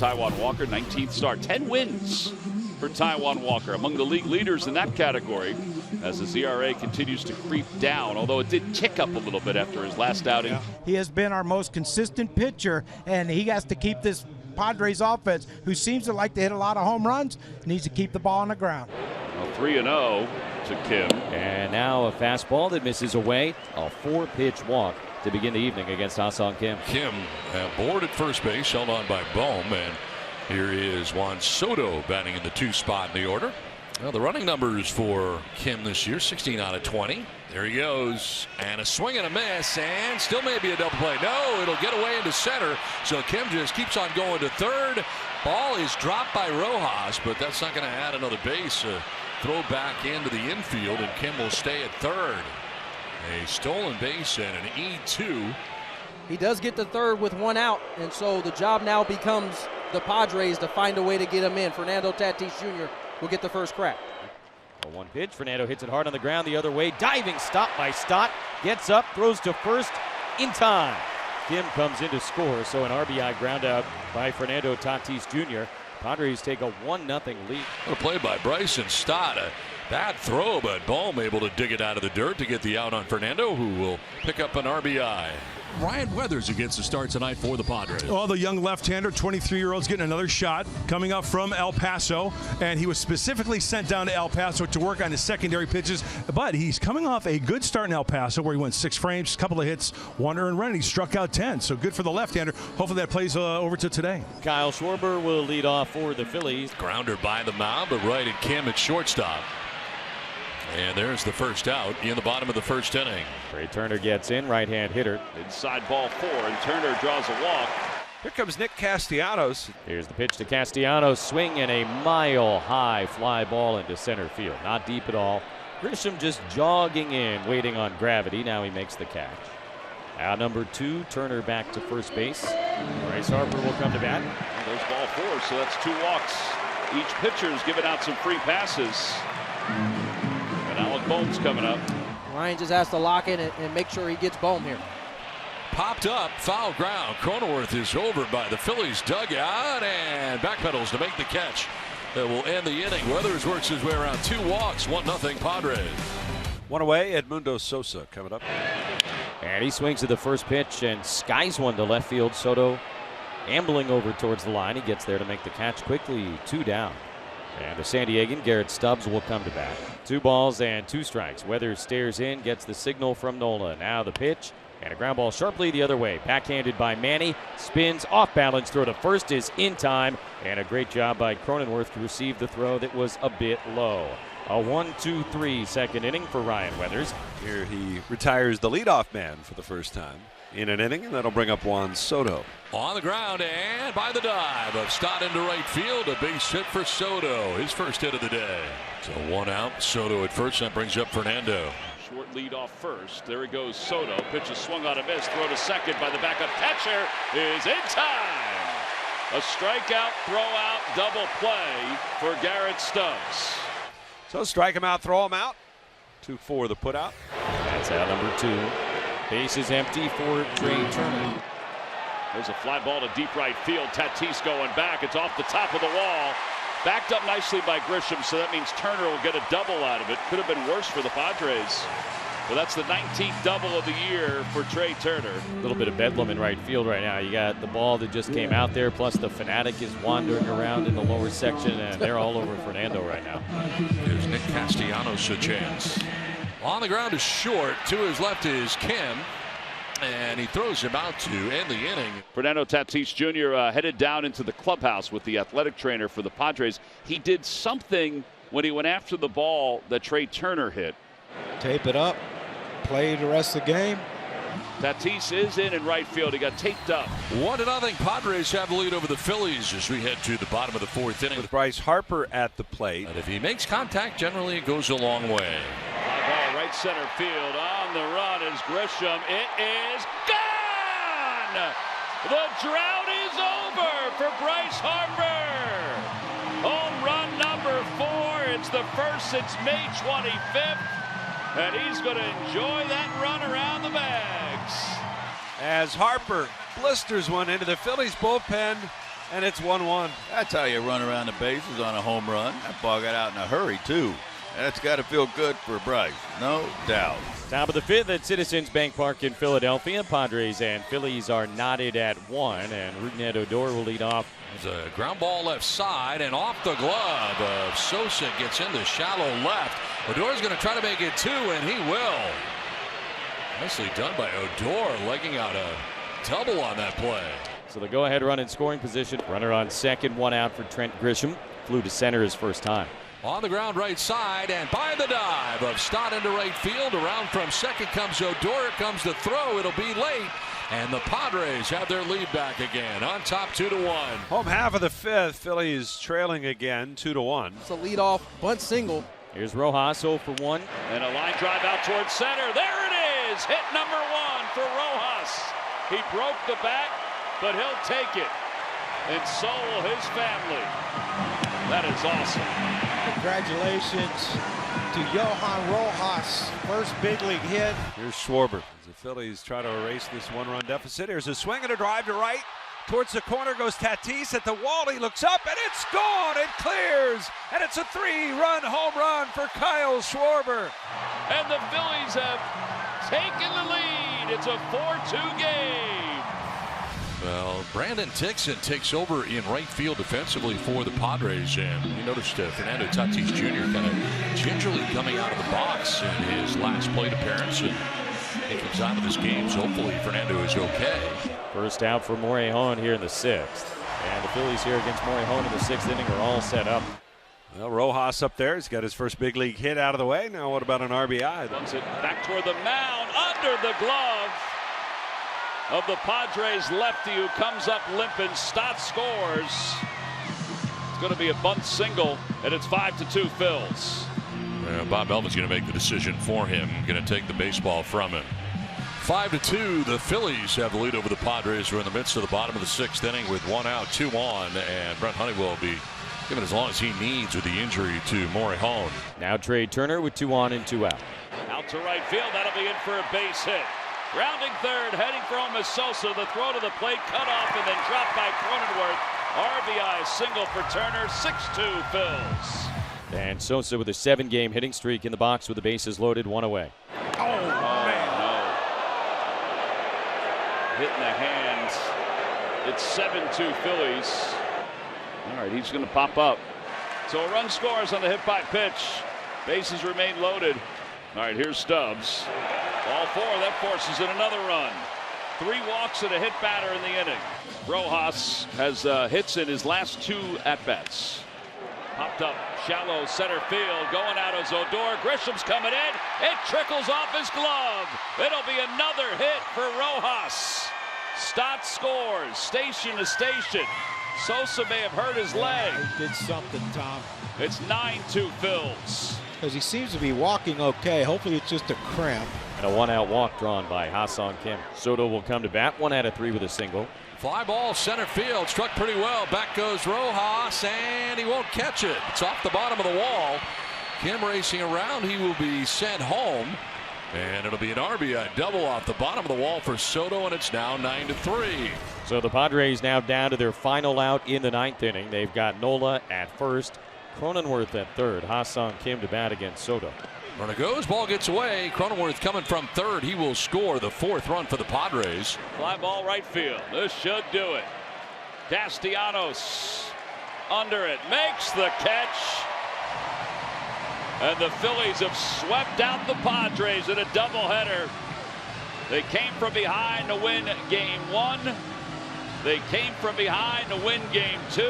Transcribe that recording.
Taijuan Walker, 19th start, 10 wins for Taijuan Walker, among the league leaders in that category, as his ERA continues to creep down, although it did tick up a little bit after his last outing. He has been our most consistent pitcher, and he has to keep this Padres offense, who seems to like to hit a lot of home runs, needs to keep the ball on the ground. 3-0 to Kim. And now a fastball that misses away. A 4-pitch walk to begin the evening against Ha-Seong Kim. Kim aboard at first base, held on by Bohm, and here is Juan Soto batting in the 2 spot in the order. Well, the running numbers for Kim this year, 16 out of 20. There he goes, and a swing and a miss, and still maybe a double play. No, it'll get away into center, so Kim just keeps on going to third. Ball is dropped by Rojas, but that's not going to add another base. Throw back into the infield, and Kim will stay at third. A stolen base and an E2. He does get to third with 1 out, and so the job now becomes the Padres to find a way to get him in. Fernando Tatis Jr. will get the first crack. A 1 pitch. Fernando hits it hard on the ground the other way. Diving stop by Stott. Gets up, throws to first in time. Kim comes in to score, so an RBI ground out by Fernando Tatis Jr. Padres take a 1-0 lead. A play by Bryson Stott. A bad throw, but Bohm able to dig it out of the dirt to get the out on Fernando, who will pick up an RBI. Ryan Weathers against the start tonight for the Padres. Well, the young left-hander, 23-year-old, is getting another shot coming up from El Paso, and he was specifically sent down to El Paso to work on his secondary pitches, but he's coming off a good start in El Paso where he went 6 frames, a couple of hits, 1 earned run, and he struck out 10, so good for the left-hander. Hopefully that plays over to today. Kyle Schwarber will lead off for the Phillies. Grounder by the mound, but right at Kim at shortstop. And there's the first out in the bottom of the first inning. Trey Turner gets in, right-hand hitter. Inside ball 4, and Turner draws a walk. Here comes Nick Castellanos. Here's the pitch to Castellanos. Swing and a mile-high fly ball into center field. Not deep at all. Grisham just jogging in, waiting on gravity. Now he makes the catch. Out number 2, Turner back to first base. Bryce Harper will come to bat. And there's ball 4, so that's 2 walks. Each pitcher's giving out some free passes. And Alec Bohm's coming up. Ryan just has to lock in and make sure he gets Bohm here. Popped up, foul ground. Cronenworth is over by the Phillies dugout and backpedals to make the catch. That will end the inning. Weathers works his way around 2 walks, 1-0 Padres. 1 away, Edmundo Sosa coming up. And he swings at the first pitch and skies one to left field. Soto ambling over towards the line. He gets there to make the catch quickly. 2 down. And the San Diegan, Garrett Stubbs, will come to bat. 2 balls and 2 strikes. Weathers stares in, gets the signal from Nola. Now the pitch, and a ground ball sharply the other way. Backhanded by Manny, spins off balance. Throw to first is in time, and a great job by Cronenworth to receive the throw that was a bit low. A 1-2-3 second inning for Ryan Weathers. Here he retires the leadoff man for the first time in an inning, and that'll bring up Juan Soto. On the ground and by the dive of Stott into right field. A base hit for Soto, his first hit of the day. So 1 out, Soto at first. That brings up Fernando. Short lead off first. There he goes, Soto. Pitch is swung on a miss. Throw to second by the backup catcher is in time. A strikeout, throw out, double play for Garrett Stubbs. So strike him out, throw him out. 2-4 the put out. That's out number 2. Base is empty for Trey Turner. There's a fly ball to deep right field. Tatis going back. It's off the top of the wall. Backed up nicely by Grisham, so that means Turner will get a double out of it. Could have been worse for the Padres. But that's the 19th double of the year for Trey Turner. A little bit of bedlam in right field right now. You got the ball that just came out there, plus the Fanatic is wandering around in the lower section, and they're all over Fernando right now. Here's Nick Castellanos a chance. On the ground is short. To his left is Kim. And he throws him out to end the inning. Fernando Tatis Jr. Headed down into the clubhouse with the athletic trainer for the Padres. He did something when he went after the ball that Trey Turner hit. Tape it up, play the rest of the game. Tatis is in right field. He got taped up. 1-0 Padres have the lead over the Phillies as we head to the bottom of the 4th inning. With Bryce Harper at the plate. And if he makes contact, generally it goes a long way. Fly ball right center field. On the run is Grisham. It is gone! The drought is over for Bryce Harper. Home run number 4. It's the first since May 25th. And he's going to enjoy that run around the bags. As Harper blisters one into the Phillies bullpen, and it's 1-1. That's how you run around the bases on a home run. That ball got out in a hurry, too. That's got to feel good for Bryce, no doubt. Top of the fifth at Citizens Bank Park in Philadelphia. Padres and Phillies are knotted at 1, and Rougned Odor will lead off. There's a ground ball left side, and off the glove of Sosa gets into shallow left. Odor's going to try to make it 2, and he will. Nicely done by Odor, legging out a double on that play. So the go-ahead run in scoring position. Runner on second, 1 out for Trent Grisham. Flew to center his first time. On the ground right side, and by the dive of Stott into right field. Around from second comes Odor. Here comes the throw. It'll be late. And the Padres have their lead back again. On top 2-1. Home half of the fifth. Phillies trailing again 2-1. It's a leadoff bunt single. Here's Rojas 0 for 1. And a line drive out towards center. There it is. Hit number 1 for Rojas. He broke the bat, but he'll take it. And so will his family. That is awesome. Congratulations to Johan Rojas. First big league hit. Here's Schwarber as the Phillies try to erase this 1-run deficit. Here's a swing and a drive to right. Towards the corner goes Tatis at the wall. He looks up and it's gone. It clears. And it's a 3-run home run for Kyle Schwarber. And the Phillies have taken the lead. It's a 4-2 game. Well, Brandon Dixon takes over in right field defensively for the Padres, and you noticed Fernando Tatis Jr. kind of gingerly coming out of the box in his last plate appearance, and he comes out of this game, so hopefully Fernando is okay. First out for Morejon here in the 6th. And the Phillies here against Morejon in the 6th inning are all set up. Well, Rojas up there. He's got his first big league hit out of the way. Now what about an RBI? Runs it back toward the mound, under the glove of the Padres lefty, who comes up limping. Stott scores. It's going to be a bunt single, and it's 5-2 Phils. Bob Melvin's going to make the decision for him. Going to take the baseball from him. 5-2. The Phillies have the lead over the Padres. We're in the midst of the bottom of the 6th inning with 1 out, 2 on, and Brent Honeywell will be given as long as he needs with the injury to Morejon. Now Trey Turner with 2 on and 2 out. Out to right field. That'll be in for a base hit. Rounding third, heading for home is Sosa. The throw to the plate, cut off, and then dropped by Cronenworth. RBI single for Turner, 6-2 Phils. And Sosa with a 7-game hitting streak in the box with the bases loaded, 1 away. Oh, man. No. Hit in the hands. It's 7-2 Phillies. All right, he's going to pop up. So a run scores on the hit by pitch. Bases remain loaded. All right, here's Stubbs. Ball 4, that forces in another run. 3 walks and a hit batter in the inning. Rojas has hits in his last 2 at-bats. Popped up shallow center field. Going out is Odor. Grisham's coming in. It trickles off his glove. It'll be another hit for Rojas. Stott scores. Station to station. Sosa may have hurt his leg. He did something, Tom. It's 9-2 Phils. Because he seems to be walking okay. Hopefully it's just a cramp. And a 1-out walk drawn by Ha-Sung Kim. Soto will come to bat, 1 out of 3 with a single. Fly ball center field, struck pretty well. Back goes Rojas, and he won't catch it. It's off the bottom of the wall. Kim racing around. He will be sent home. And it'll be an RBI double off the bottom of the wall for Soto, and it's now 9-3. So the Padres now down to their final out in the 9th inning. They've got Nola at first, Cronenworth at third. Ha-Sung Kim to bat against Soto. Runner goes, ball gets away. Cronenworth coming from third. He will score the 4th run for the Padres. Fly ball right field. This should do it. Castellanos under it. Makes the catch. And the Phillies have swept out the Padres in a doubleheader. They came from behind to win game 1. They came from behind to win game 2.